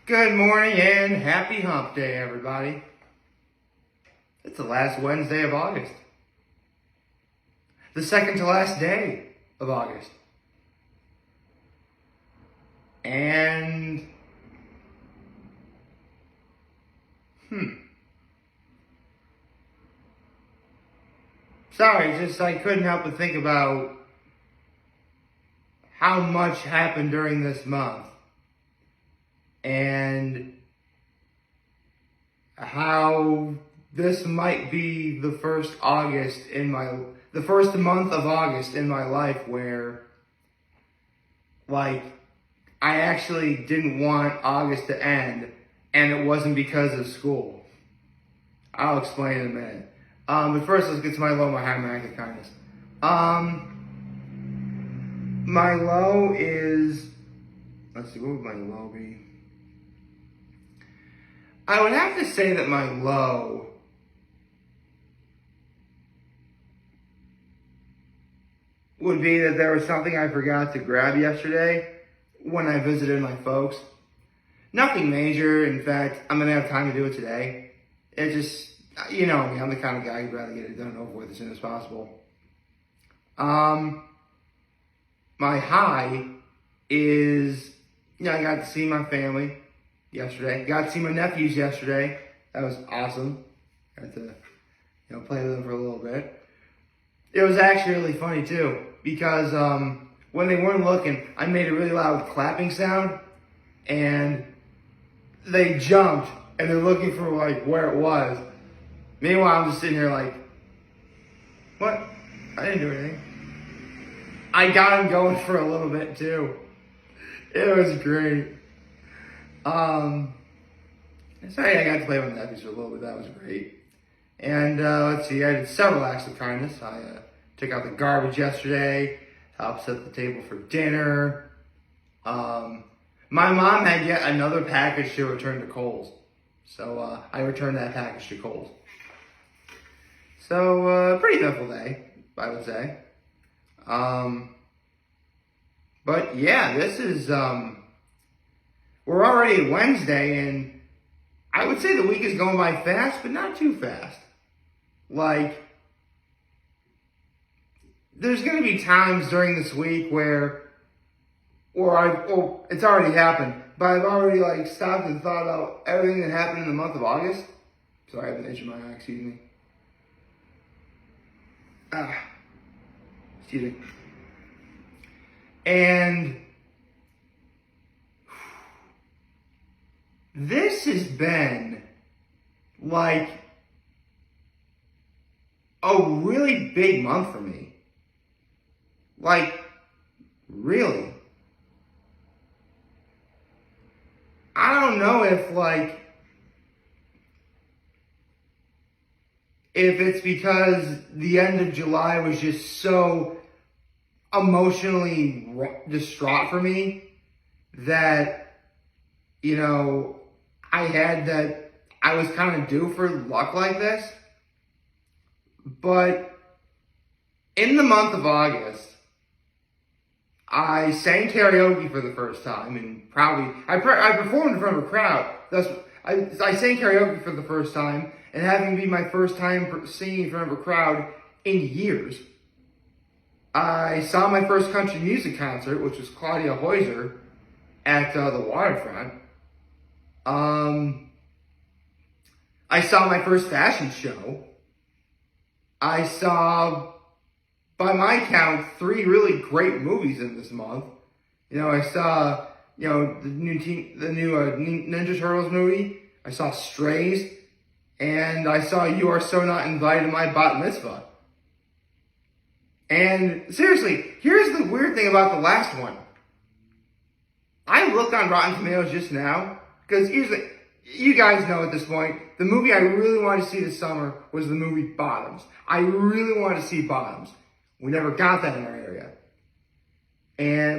Good morning and happy hump day, everybody. It's the last Wednesday of August. The second to last day of August. And, Sorry, I couldn't help but think about how much happened during this month. And how this might be the first month of August in my life where, I actually didn't want August to end, and it wasn't because of school. I'll explain in a minute. But first, let's get to my low, my high, my act of kindness. My low is, let's see, what would my low be? I would have to say that my low would be that there was something I forgot to grab yesterday when I visited my folks. Nothing major. In fact, I'm going to have time to do it today. It just, you know me, I'm the kind of guy who'd rather get it done and over with as soon as possible. My high is, I got to see my family yesterday. Got to see my nephews yesterday. That was awesome. Got to, play with them for a little bit. It was actually really funny too, because when they weren't looking, I made a really loud clapping sound, and they jumped, and they're looking for where it was. Meanwhile, I'm just sitting here what? I didn't do anything. I got them going for a little bit too. It was great. Sorry, I got to play with my nephews for a little bit. That was great. And let's see, I did several acts of kindness. I took out the garbage yesterday, helped set the table for dinner. My mom had yet another package to return to Kohl's. So I returned that package to Kohl's. So pretty eventful day, I would say. But yeah, this is, we're already at Wednesday, and I would say the week is going by fast, but not too fast. There's going to be times during this week where it's already happened, but I've already stopped and thought about everything that happened in the month of August. Sorry, I have an itch in my eye, excuse me. Excuse me. And this has been a really big month for me. Really. I don't know if it's because the end of July was just so emotionally distraught for me that, I was kind of due for luck like this. But in the month of August, I sang karaoke for the first time, and I performed in front of a crowd. I sang karaoke for the first time, and having be my first time singing in front of a crowd in years. I saw my first country music concert, which was Claudia Hoyser at the Waterfront. I saw my first fashion show. I saw, by my count, 3 really great movies in this month. I saw, the new Ninja Turtles movie. I saw Strays, and I saw You Are So Not Invited to My Bat Mitzvah. And seriously, here's the weird thing about the last one. I looked on Rotten Tomatoes just now, because you guys know at this point, the movie I really wanted to see this summer was the movie Bottoms. I really wanted to see Bottoms. We never got that in our area.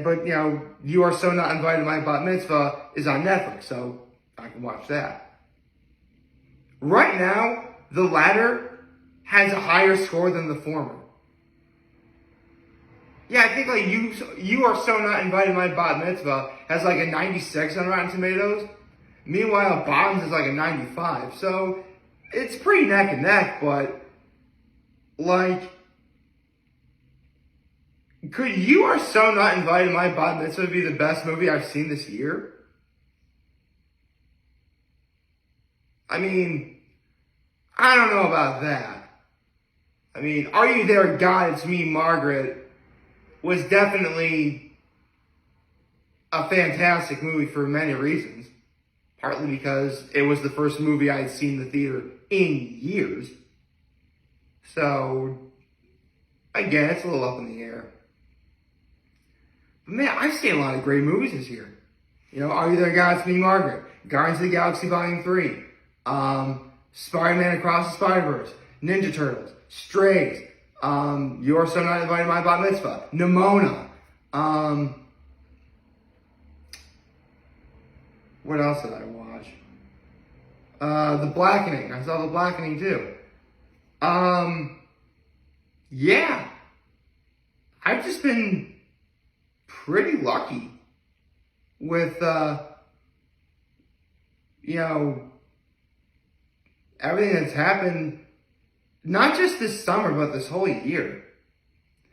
But You Are So Not Invited to My Bat Mitzvah is on Netflix, so I can watch that. Right now, the latter has a higher score than the former. Yeah, I think You Are So Not Invited to My Bat Mitzvah has a 96 on Rotten Tomatoes. Meanwhile, Bottoms is like a 95. So it's pretty neck and neck, but like, could You Are So Not Invited My Bat Mitzvah be the best movie I've seen this year? I mean, I don't know about that. I mean, Are You There, God, It's Me, Margaret was definitely a fantastic movie for many reasons. Partly because it was the first movie I had seen in the theater in years. So, again, it's a little up in the air. But man, I've seen a lot of great movies this year. You know, Are You There, God, It's Me, Margaret, Guardians of the Galaxy Volume 3, Spider-Man Across the Spider-Verse, Ninja Turtles, Strays, You Are So Not Invited My Bat Mitzvah, Nimona, what else did I watch? The Blackening. I saw The Blackening too. Yeah. I've just been pretty lucky with, everything that's happened, not just this summer, but this whole year.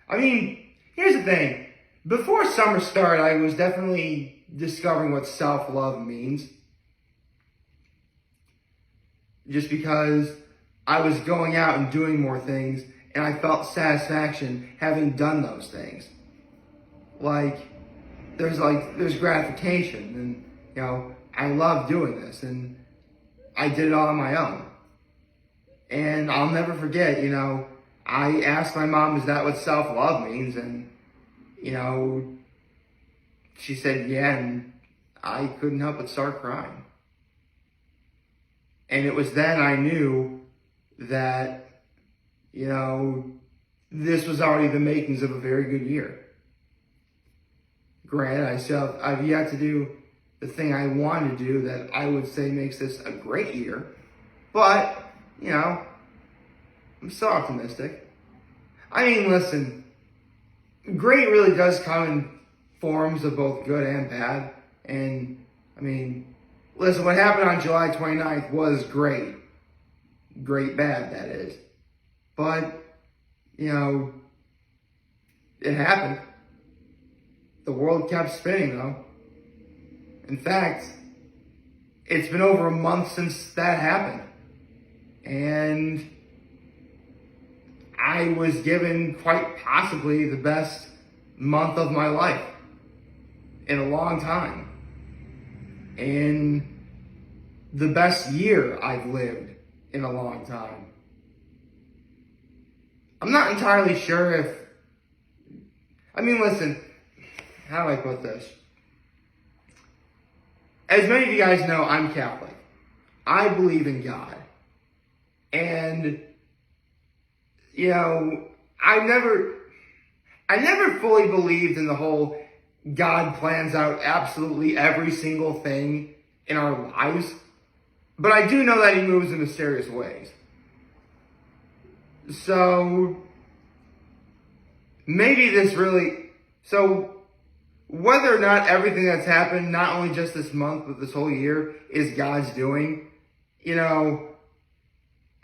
I mean, here's the thing. Before summer started, I was definitely discovering what self-love means. Just because I was going out and doing more things, and I felt satisfaction having done those things. There's gratification, and, I love doing this, and I did it all on my own. And I'll never forget, I asked my mom, is that what self-love means? And, she said, yeah, and I couldn't help but start crying. And it was then I knew that, this was already the makings of a very good year. Granted, I've yet to do the thing I want to do that I would say makes this a great year. But, I'm still optimistic. I mean, listen, great really does come in forms of both good and bad. And, I mean, listen, what happened on July 29th was great. Great bad, that is. But, it happened. The world kept spinning, though. In fact, it's been over a month since that happened. And I was given quite possibly the best month of my life in a long time. And the best year I've lived in a long time. I'm not entirely sure listen, how do I put this? As many of you guys know, I'm Catholic. I believe in God. And, I never fully believed in the whole God plans out absolutely every single thing in our lives. But I do know that he moves in mysterious ways. So, whether or not everything that's happened, not only just this month, but this whole year, is God's doing,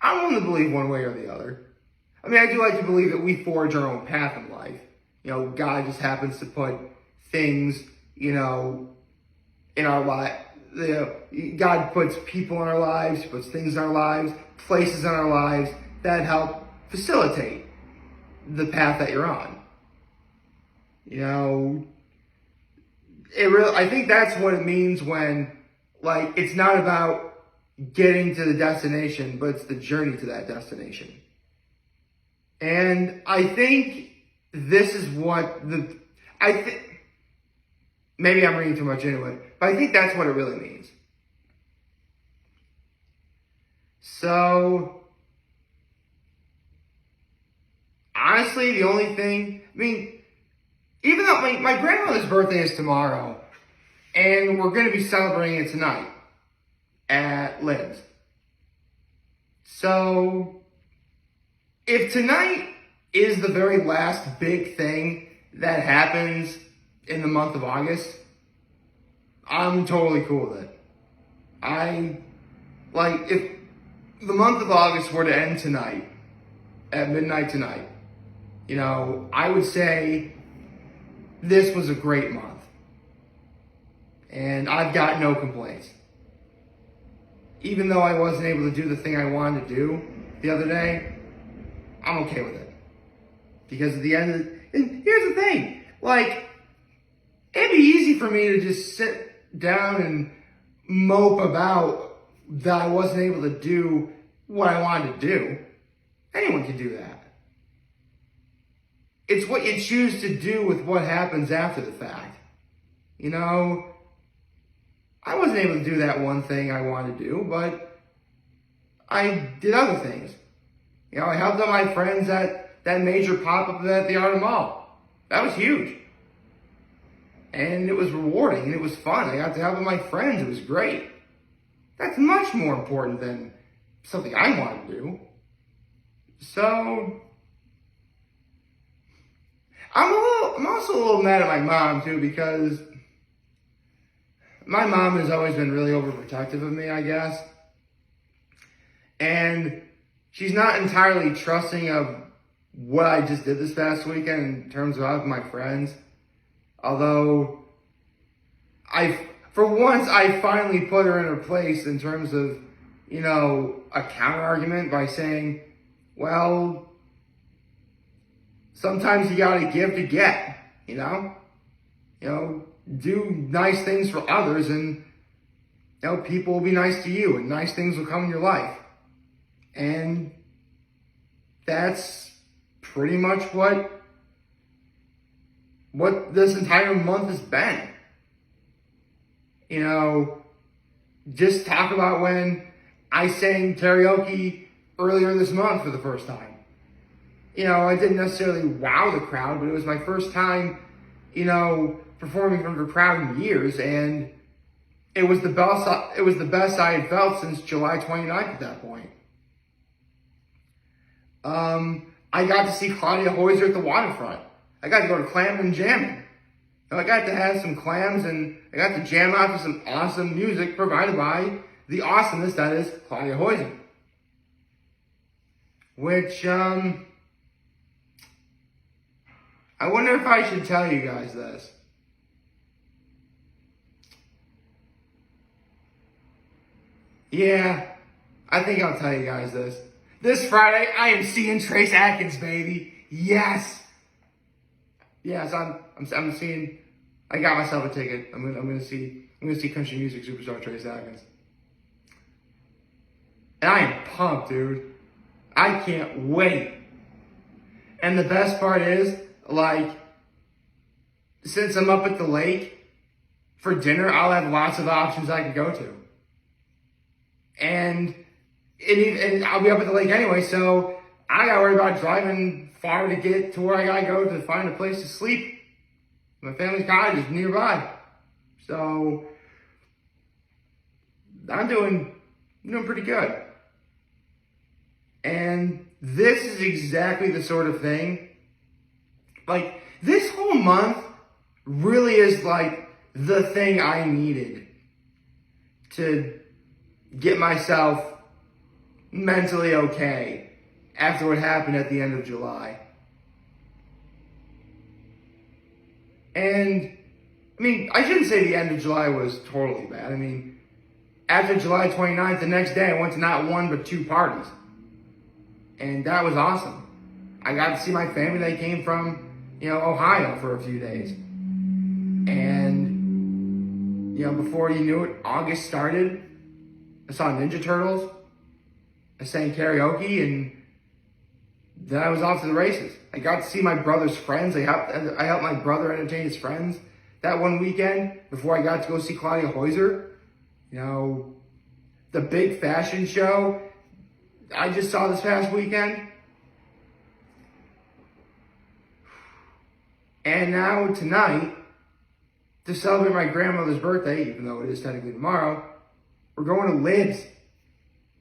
I'm willing to believe one way or the other. I mean, I do like to believe that we forge our own path in life. God just happens to put things, in our life. God puts people in our lives, puts things in our lives, places in our lives that help facilitate the path that you're on. I think that's what it means when, it's not about getting to the destination, but it's the journey to that destination. And I think this is maybe I'm reading too much into it, but I think that's what it really means. So, honestly, the only thing, even though my grandmother's birthday is tomorrow, and we're going to be celebrating it tonight at Lynn's. So, if tonight is the very last big thing that happens in the month of August, I'm totally cool with it. If the month of August were to end tonight, at midnight tonight, I would say this was a great month. And I've got no complaints. Even though I wasn't able to do the thing I wanted to do the other day, I'm okay with it. Because at the end of and here's the thing, it'd be easy for me to just sit down and mope about that I wasn't able to do what I wanted to do. Anyone can do that. It's what you choose to do with what happens after the fact. I wasn't able to do that one thing I wanted to do, but I did other things. I helped out my friends at that major pop-up at the Art of Mall. That was huge. And it was rewarding, and it was fun. I got to help out my friends. It was great. That's much more important than something I wanted to do. So, I'm also a little mad at my mom, too, because my mom has always been really overprotective of me, I guess. And she's not entirely trusting of what I just did this past weekend in terms of helping my friends. Although, for once, I finally put her in her place in terms of, a counter argument by saying, well, sometimes you gotta give to get, do nice things for others and, people will be nice to you and nice things will come in your life. And that's pretty much what this entire month has been. Just talk about when I sang karaoke earlier this month for the first time. I didn't necessarily wow the crowd, but it was my first time, performing in front of a crowd in years, and it was the best I had felt since July 29th at that point. I got to see Claudia Hoiser at the waterfront. I got to go to Clam and Jamming. I got to have some clams, and I got to jam out to some awesome music provided by the awesomeness that is Claudia Hoiser. Which, I wonder if I should tell you guys this. Yeah, I think I'll tell you guys this. This Friday, I am seeing Trace Atkins, baby. Yes. Yes, I'm seeing. I got myself a ticket. I'm gonna see country music superstar Trace Atkins, and I am pumped, dude. I can't wait. And the best part is, since I'm up at the lake for dinner, I'll have lots of options I can go to, and I'll be up at the lake anyway, so I gotta worry about driving far to get to where I gotta go to find a place to sleep. My family's cottage is nearby. So I'm doing pretty good. And this is exactly the sort of thing. This whole month really is the thing I needed to get myself mentally okay after what happened at the end of July. And, I shouldn't say the end of July was totally bad. After July 29th, the next day I went to not one but two parties. And that was awesome. I got to see my family that came from, Ohio for a few days. And, before you knew it, August started. I saw Ninja Turtles. I sang karaoke, and then I was off to the races. I got to see my brother's friends. I helped my brother entertain his friends that one weekend before I got to go see Claudia Hoiser. The big fashion show I just saw this past weekend. And now tonight, to celebrate my grandmother's birthday, even though it is technically tomorrow, we're going to Lids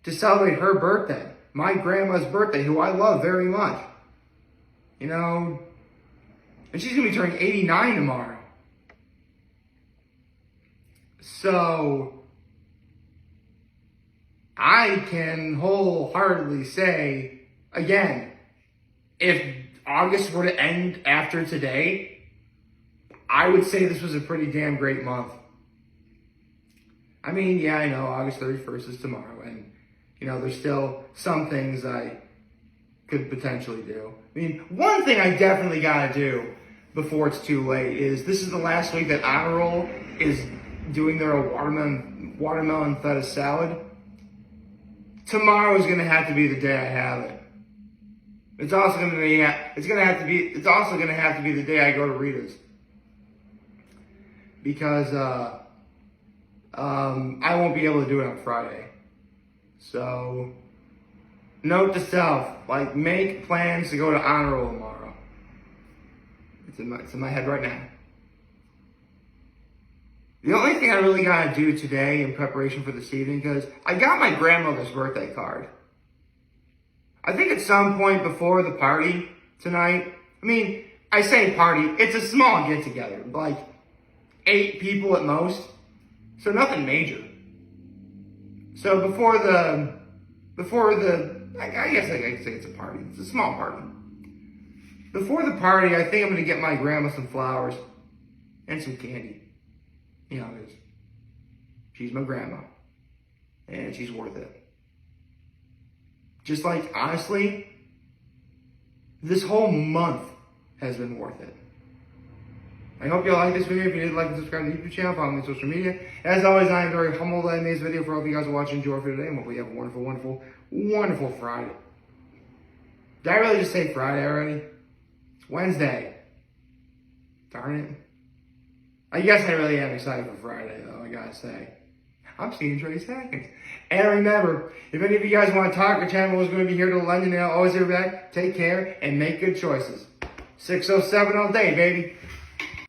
to celebrate her birthday. My grandma's birthday, who I love very much. And she's going to be turning 89 tomorrow. So, I can wholeheartedly say, again, if August were to end after today, I would say this was a pretty damn great month. I mean, yeah, I know August 31st is tomorrow, and, there's still some things I could potentially do. I mean, one thing I definitely gotta do before it's too late is this is the last week that Honor Roll is doing their watermelon feta salad. Tomorrow is gonna have to be the day I have it. It's also gonna have to be the day I go to Rita's. Because I won't be able to do it on Friday. So, note to self, make plans to go to Honor Roll tomorrow. It's in my head right now. The only thing I really gotta do today in preparation for this evening, because I got my grandmother's birthday card. I think at some point before the party tonight, I say party, it's a small get together, 8 people at most, so nothing major. So before the, I guess I could say it's a party, it's a small party. Before the party, I think I'm gonna get my grandma some flowers and some candy. Because she's my grandma, and she's worth it. Just honestly, this whole month has been worth it. I hope you all like this video. If you did, like and subscribe to the YouTube channel, follow me on social media. As always, I am very humbled that I made this video for all of you guys who watch and enjoy for today, and hopefully you have a wonderful, wonderful, wonderful Friday. Did I really just say Friday already? It's Wednesday. Darn it. I guess I really am excited for Friday, though, I gotta say. I'm seeing Trey seconds. And remember, if any of you guys want to talk, the channel is going to be here to lend you. Always here back. Take care and make good choices. 607 all day, baby.